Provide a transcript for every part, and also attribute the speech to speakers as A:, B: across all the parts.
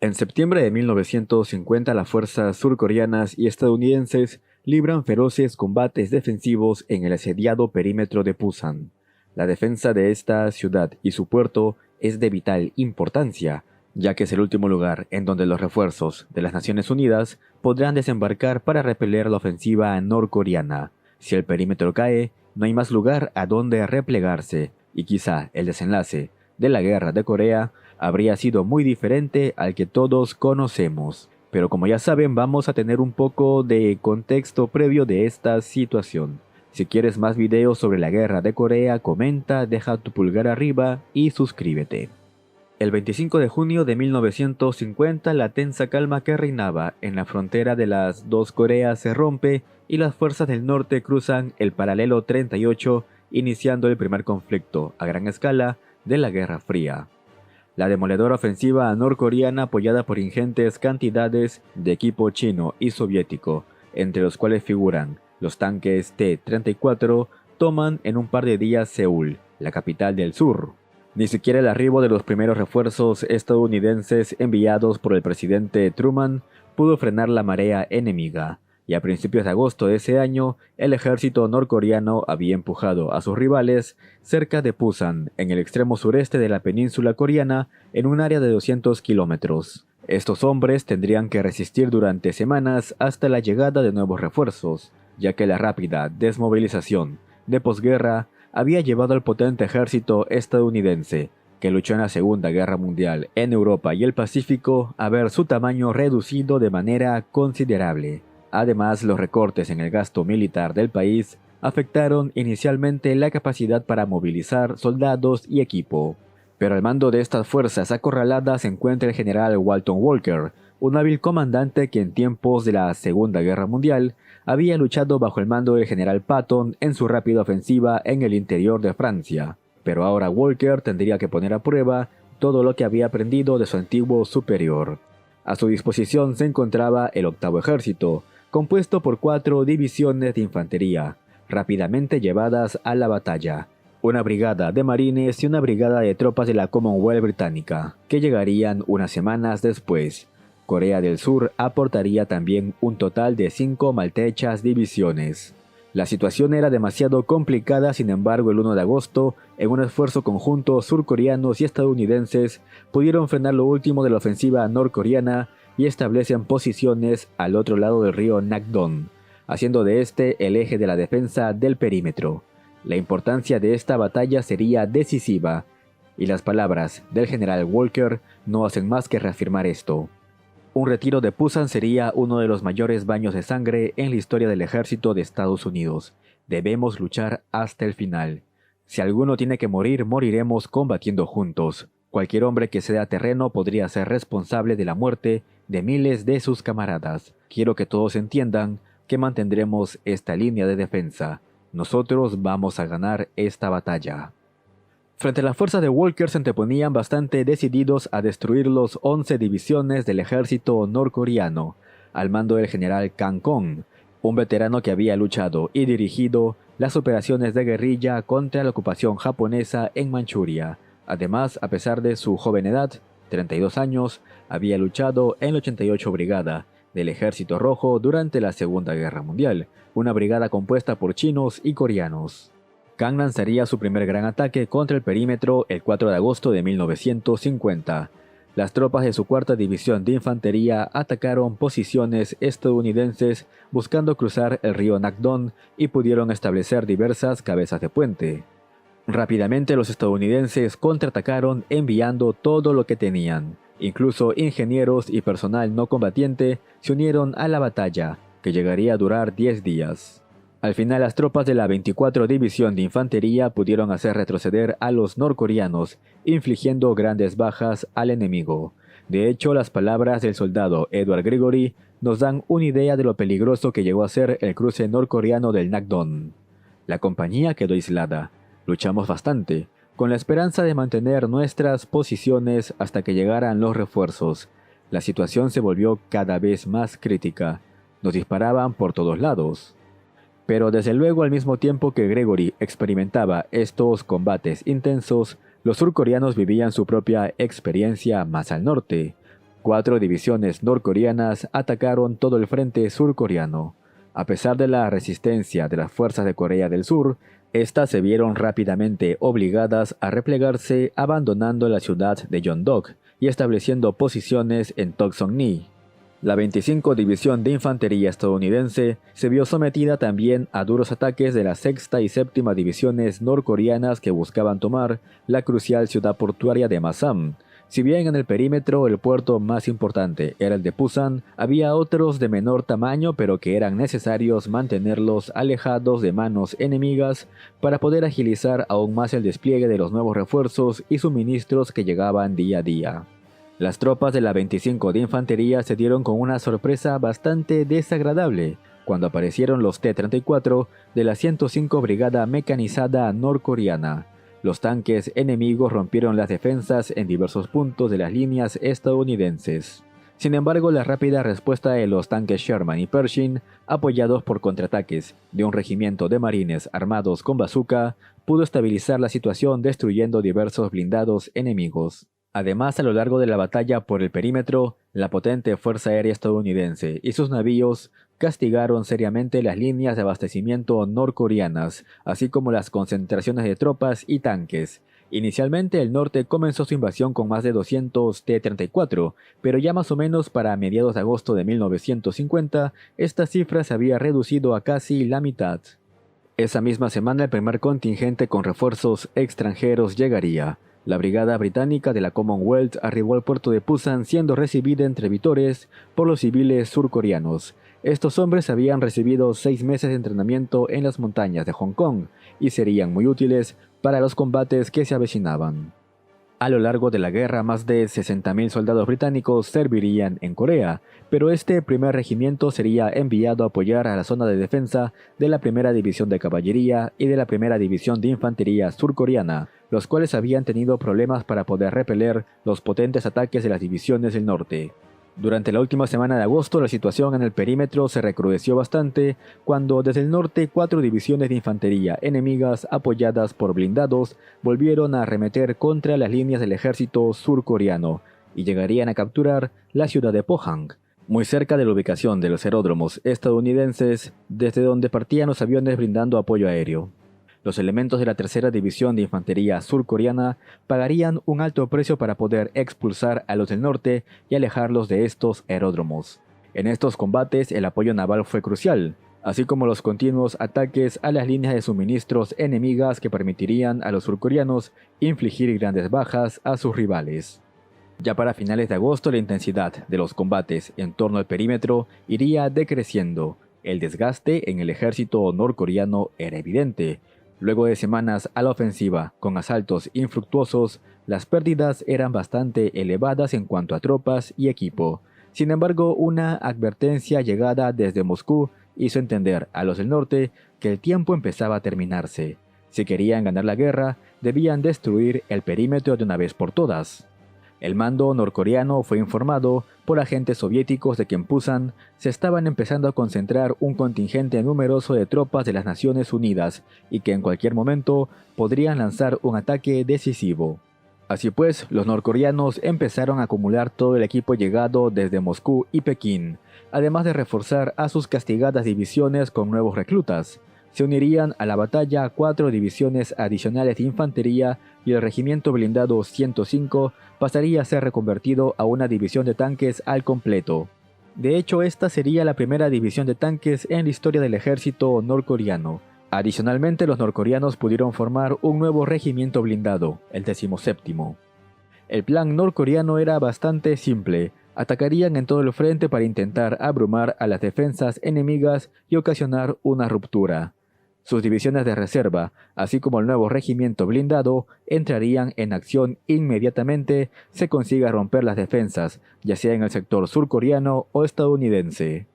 A: En septiembre de 1950, las fuerzas surcoreanas y estadounidenses libran feroces combates defensivos en el asediado perímetro de Pusan. La defensa de esta ciudad y su puerto es de vital importancia, ya que es el último lugar en donde los refuerzos de las Naciones Unidas podrán desembarcar para repeler la ofensiva norcoreana. Si el perímetro cae, no hay más lugar a donde replegarse, y quizá el desenlace de la guerra de Corea habría sido muy diferente al que todos conocemos. Pero como ya saben, vamos a tener un poco de contexto previo de esta situación. Si quieres más videos sobre la guerra de Corea, comenta, deja tu pulgar arriba y suscríbete. El 25 de junio de 1950, la tensa calma que reinaba en la frontera de las dos Coreas se rompe y las fuerzas del norte cruzan el paralelo 38, iniciando el primer conflicto a gran escala de la Guerra Fría. La demoledora ofensiva norcoreana, apoyada por ingentes cantidades de equipo chino y soviético, entre los cuales figuran los tanques T-34, toman en un par de días Seúl, la capital del sur. Ni siquiera el arribo de los primeros refuerzos estadounidenses enviados por el presidente Truman pudo frenar la marea enemiga, y a principios de agosto de ese año, el ejército norcoreano había empujado a sus rivales cerca de Pusan, en el extremo sureste de la península coreana, en un área de 200 kilómetros. Estos hombres tendrían que resistir durante semanas hasta la llegada de nuevos refuerzos, ya que la rápida desmovilización de posguerra había llevado al potente ejército estadounidense, que luchó en la Segunda Guerra Mundial en Europa y el Pacífico, a ver su tamaño reducido de manera considerable. Además, los recortes en el gasto militar del país afectaron inicialmente la capacidad para movilizar soldados y equipo. Pero al mando de estas fuerzas acorraladas se encuentra el general Walton Walker, un hábil comandante que en tiempos de la Segunda Guerra Mundial había luchado bajo el mando del general Patton en su rápida ofensiva en el interior de Francia. Pero ahora Walker tendría que poner a prueba todo lo que había aprendido de su antiguo superior. A su disposición se encontraba el octavo ejército, compuesto por 4 divisiones de infantería, rápidamente llevadas a la batalla, una brigada de marines y una brigada de tropas de la Commonwealth británica, que llegarían unas semanas después. Corea del Sur aportaría también un total de 5 maltrechas divisiones. La situación era demasiado complicada, sin embargo, el 1 de agosto, en un esfuerzo conjunto, surcoreanos y estadounidenses pudieron frenar lo último de la ofensiva norcoreana y establecen posiciones al otro lado del río Nakdong, haciendo de este el eje de la defensa del perímetro. La importancia de esta batalla sería decisiva, y las palabras del general Walker no hacen más que reafirmar esto. Un retiro de Pusan sería uno de los mayores baños de sangre en la historia del ejército de Estados Unidos. Debemos luchar hasta el final. Si alguno tiene que morir, moriremos combatiendo juntos. Cualquier hombre que ceda terreno podría ser responsable de la muerte de miles de sus camaradas. Quiero que todos entiendan que mantendremos esta línea de defensa. Nosotros vamos a ganar esta batalla. Frente a la fuerza de Walker se anteponían bastante decididos a destruir los 11 divisiones del ejército norcoreano, al mando del general Kang Kong, un veterano que había luchado y dirigido las operaciones de guerrilla contra la ocupación japonesa en Manchuria. Además, a pesar de su joven edad, 32 años, había luchado en la 88 Brigada del Ejército Rojo durante la Segunda Guerra Mundial, una brigada compuesta por chinos y coreanos. Kang lanzaría su primer gran ataque contra el perímetro el 4 de agosto de 1950. Las tropas de su cuarta división de infantería atacaron posiciones estadounidenses buscando cruzar el río Nakdong y pudieron establecer diversas cabezas de puente. Rápidamente los estadounidenses contraatacaron enviando todo lo que tenían. Incluso ingenieros y personal no combatiente se unieron a la batalla, que llegaría a durar 10 días. Al final, las tropas de la 24 División de Infantería pudieron hacer retroceder a los norcoreanos, infligiendo grandes bajas al enemigo. De hecho, las palabras del soldado Edward Gregory nos dan una idea de lo peligroso que llegó a ser el cruce norcoreano del Nakdong. La compañía quedó aislada. Luchamos bastante, con la esperanza de mantener nuestras posiciones hasta que llegaran los refuerzos. La situación se volvió cada vez más crítica. Nos disparaban por todos lados. Pero desde luego, al mismo tiempo que Gregory experimentaba estos combates intensos, los surcoreanos vivían su propia experiencia más al norte. 4 divisiones norcoreanas atacaron todo el frente surcoreano. A pesar de la resistencia de las fuerzas de Corea del Sur, estas se vieron rápidamente obligadas a replegarse, abandonando la ciudad de Yeongdeok y estableciendo posiciones en Tokseong-ni. La 25 División de Infantería estadounidense se vio sometida también a duros ataques de la 6ª y 7ª Divisiones norcoreanas que buscaban tomar la crucial ciudad portuaria de Masam. Si bien en el perímetro el puerto más importante era el de Pusan, había otros de menor tamaño pero que eran necesarios mantenerlos alejados de manos enemigas para poder agilizar aún más el despliegue de los nuevos refuerzos y suministros que llegaban día a día. Las tropas de la 25 de Infantería se dieron con una sorpresa bastante desagradable cuando aparecieron los T-34 de la 105 Brigada Mecanizada norcoreana. Los tanques enemigos rompieron las defensas en diversos puntos de las líneas estadounidenses. Sin embargo, la rápida respuesta de los tanques Sherman y Pershing, apoyados por contraataques de un regimiento de marines armados con bazooka, pudo estabilizar la situación destruyendo diversos blindados enemigos. Además, a lo largo de la batalla por el perímetro, la potente Fuerza Aérea estadounidense y sus navíos castigaron seriamente las líneas de abastecimiento norcoreanas, así como las concentraciones de tropas y tanques. Inicialmente el norte comenzó su invasión con más de 200 T-34, pero ya más o menos para mediados de agosto de 1950, esta cifra se había reducido a casi la mitad. Esa misma semana el primer contingente con refuerzos extranjeros llegaría. La brigada británica de la Commonwealth arribó al puerto de Pusan siendo recibida entre vítores por los civiles surcoreanos. Estos hombres habían recibido 6 meses de entrenamiento en las montañas de Hong Kong y serían muy útiles para los combates que se avecinaban. A lo largo de la guerra, más de 60.000 soldados británicos servirían en Corea, pero este primer regimiento sería enviado a apoyar a la zona de defensa de la Primera División de Caballería y de la Primera División de Infantería surcoreana, los cuales habían tenido problemas para poder repeler los potentes ataques de las divisiones del norte. Durante la última semana de agosto, la situación en el perímetro se recrudeció bastante cuando desde el norte 4 divisiones de infantería enemigas apoyadas por blindados volvieron a arremeter contra las líneas del ejército surcoreano y llegarían a capturar la ciudad de Pohang, muy cerca de la ubicación de los aeródromos estadounidenses desde donde partían los aviones brindando apoyo aéreo. Los elementos de la 3ª División de Infantería surcoreana pagarían un alto precio para poder expulsar a los del norte y alejarlos de estos aeródromos. En estos combates el apoyo naval fue crucial, así como los continuos ataques a las líneas de suministros enemigas que permitirían a los surcoreanos infligir grandes bajas a sus rivales. Ya para finales de agosto la intensidad de los combates en torno al perímetro iría decreciendo. El desgaste en el ejército norcoreano era evidente. Luego de semanas a la ofensiva, con asaltos infructuosos, las pérdidas eran bastante elevadas en cuanto a tropas y equipo. Sin embargo, una advertencia llegada desde Moscú hizo entender a los del norte que el tiempo empezaba a terminarse. Si querían ganar la guerra, debían destruir el perímetro de una vez por todas. El mando norcoreano fue informado por agentes soviéticos de que en Pusan se estaban empezando a concentrar un contingente numeroso de tropas de las Naciones Unidas y que en cualquier momento podrían lanzar un ataque decisivo. Así pues, los norcoreanos empezaron a acumular todo el equipo llegado desde Moscú y Pekín, además de reforzar a sus castigadas divisiones con nuevos reclutas. Se unirían a la batalla 4 divisiones adicionales de infantería y el regimiento blindado 105 pasaría a ser reconvertido a una división de tanques al completo. De hecho, esta sería la primera división de tanques en la historia del ejército norcoreano. Adicionalmente, los norcoreanos pudieron formar un nuevo regimiento blindado, el 17º. El plan norcoreano era bastante simple. Atacarían en todo el frente para intentar abrumar a las defensas enemigas y ocasionar una ruptura. Sus divisiones de reserva, así como el nuevo regimiento blindado, entrarían en acción inmediatamente se consiga romper las defensas, ya sea en el sector surcoreano o estadounidense.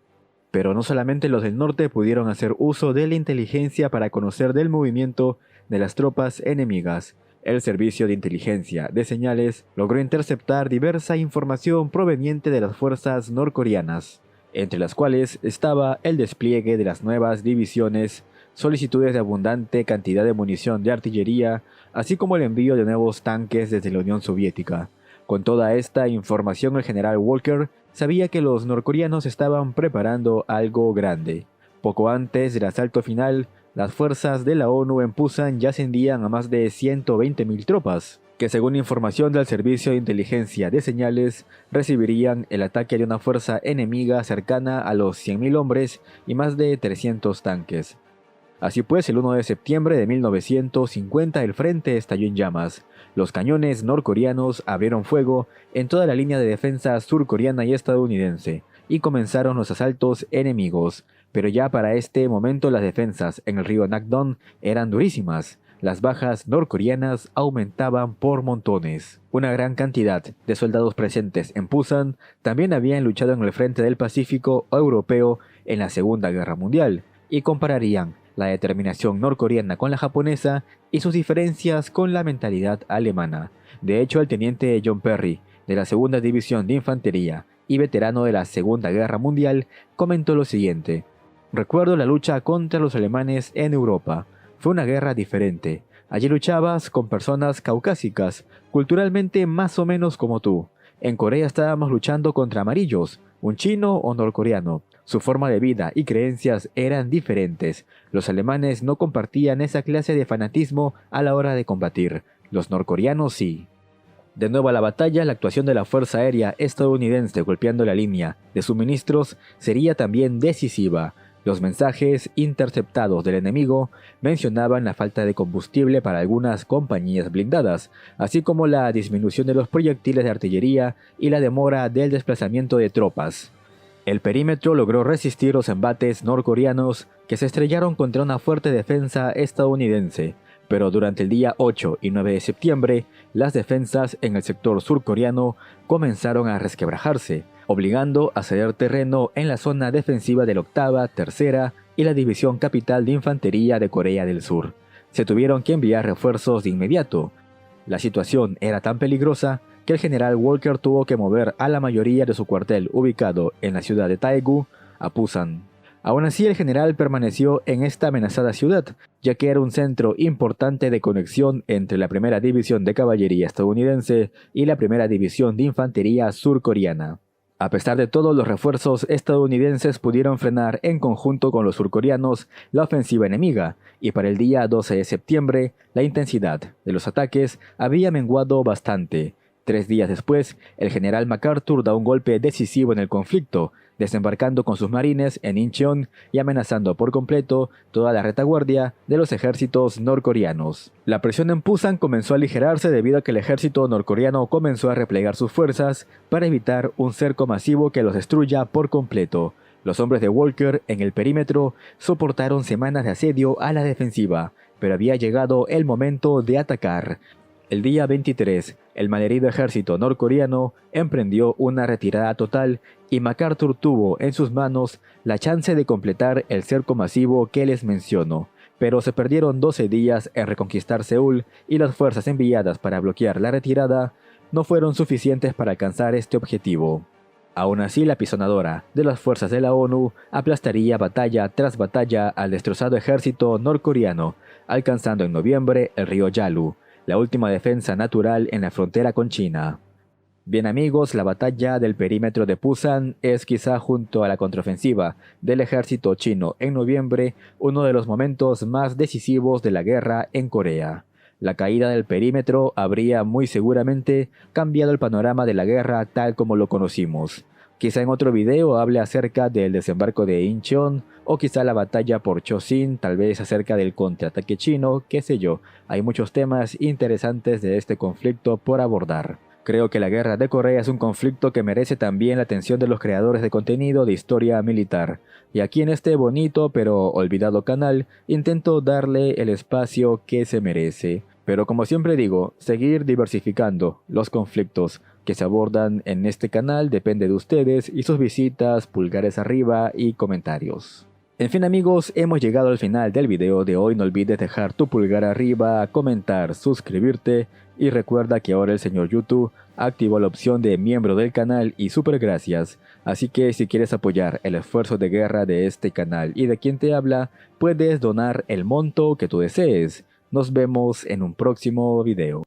A: Pero no solamente los del norte pudieron hacer uso de la inteligencia para conocer del movimiento de las tropas enemigas. El Servicio de Inteligencia de Señales logró interceptar diversa información proveniente de las fuerzas norcoreanas, entre las cuales estaba el despliegue de las nuevas divisiones, solicitudes de abundante cantidad de munición de artillería, así como el envío de nuevos tanques desde la Unión Soviética. Con toda esta información, el general Walker sabía que los norcoreanos estaban preparando algo grande. Poco antes del asalto final, las fuerzas de la ONU en Pusan ya ascendían a más de 120.000 tropas, que según información del Servicio de Inteligencia de Señales, recibirían el ataque de una fuerza enemiga cercana a los 100.000 hombres y más de 300 tanques. Así pues, el 1 de septiembre de 1950 el frente estalló en llamas. Los cañones norcoreanos abrieron fuego en toda la línea de defensa surcoreana y estadounidense, y comenzaron los asaltos enemigos. Pero ya para este momento las defensas en el río Nakdong eran durísimas. Las bajas norcoreanas aumentaban por montones. Una gran cantidad de soldados presentes en Pusan también habían luchado en el frente del Pacífico europeo en la Segunda Guerra Mundial, y compararían la determinación norcoreana con la japonesa y sus diferencias con la mentalidad alemana. De hecho, el teniente John Perry, de la Segunda División de Infantería y veterano de la Segunda Guerra Mundial, comentó lo siguiente: «Recuerdo la lucha contra los alemanes en Europa. Fue una guerra diferente. Allí luchabas con personas caucásicas, culturalmente más o menos como tú. En Corea estábamos luchando contra amarillos, un chino o norcoreano. Su forma de vida y creencias eran diferentes. Los alemanes no compartían esa clase de fanatismo a la hora de combatir. Los norcoreanos sí». De nuevo a la batalla, la actuación de la Fuerza Aérea estadounidense golpeando la línea de suministros sería también decisiva. Los mensajes interceptados del enemigo mencionaban la falta de combustible para algunas compañías blindadas, así como la disminución de los proyectiles de artillería y la demora del desplazamiento de tropas. El perímetro logró resistir los embates norcoreanos, que se estrellaron contra una fuerte defensa estadounidense, pero durante el día 8 y 9 de septiembre, las defensas en el sector surcoreano comenzaron a resquebrajarse, obligando a ceder terreno en la zona defensiva de la 8ª, 3ª y la División Capital de Infantería de Corea del Sur. Se tuvieron que enviar refuerzos de inmediato. La situación era tan peligrosa que el general Walker tuvo que mover a la mayoría de su cuartel ubicado en la ciudad de Daegu a Pusan. Aún así, el general permaneció en esta amenazada ciudad, ya que era un centro importante de conexión entre la Primera División de Caballería estadounidense y la Primera División de Infantería surcoreana. A pesar de todo, los refuerzos estadounidenses pudieron frenar en conjunto con los surcoreanos la ofensiva enemiga, y para el día 12 de septiembre, la intensidad de los ataques había menguado bastante. 3 días después, el general MacArthur da un golpe decisivo en el conflicto, desembarcando con sus marines en Incheon y amenazando por completo toda la retaguardia de los ejércitos norcoreanos. La presión en Pusan comenzó a aligerarse debido a que el ejército norcoreano comenzó a replegar sus fuerzas para evitar un cerco masivo que los destruya por completo. Los hombres de Walker en el perímetro soportaron semanas de asedio a la defensiva, pero había llegado el momento de atacar. El día 23, el malherido ejército norcoreano emprendió una retirada total y MacArthur tuvo en sus manos la chance de completar el cerco masivo que les menciono, pero se perdieron 12 días en reconquistar Seúl y las fuerzas enviadas para bloquear la retirada no fueron suficientes para alcanzar este objetivo. Aún así, la pisonadora de las fuerzas de la ONU aplastaría batalla tras batalla al destrozado ejército norcoreano, alcanzando en noviembre el río Yalu, la última defensa natural en la frontera con China. Bien amigos, la batalla del perímetro de Pusan es quizá junto a la contraofensiva del ejército chino en noviembre uno de los momentos más decisivos de la guerra en Corea. La caída del perímetro habría muy seguramente cambiado el panorama de la guerra tal como lo conocimos. Quizá en otro video hable acerca del desembarco de Incheon, o quizá la batalla por Chosin, tal vez acerca del contraataque chino, qué sé yo. Hay muchos temas interesantes de este conflicto por abordar. Creo que la guerra de Corea es un conflicto que merece también la atención de los creadores de contenido de historia militar. Y aquí en este bonito pero olvidado canal, intento darle el espacio que se merece. Pero como siempre digo, seguir diversificando los conflictos que se abordan en este canal depende de ustedes y sus visitas, pulgares arriba y comentarios. En fin amigos, hemos llegado al final del video de hoy. No olvides dejar tu pulgar arriba, comentar, suscribirte y recuerda que ahora el señor YouTube activó la opción de miembro del canal y súper gracias. Así que si quieres apoyar el esfuerzo de guerra de este canal y de quien te habla, puedes donar el monto que tú desees. Nos vemos en un próximo video.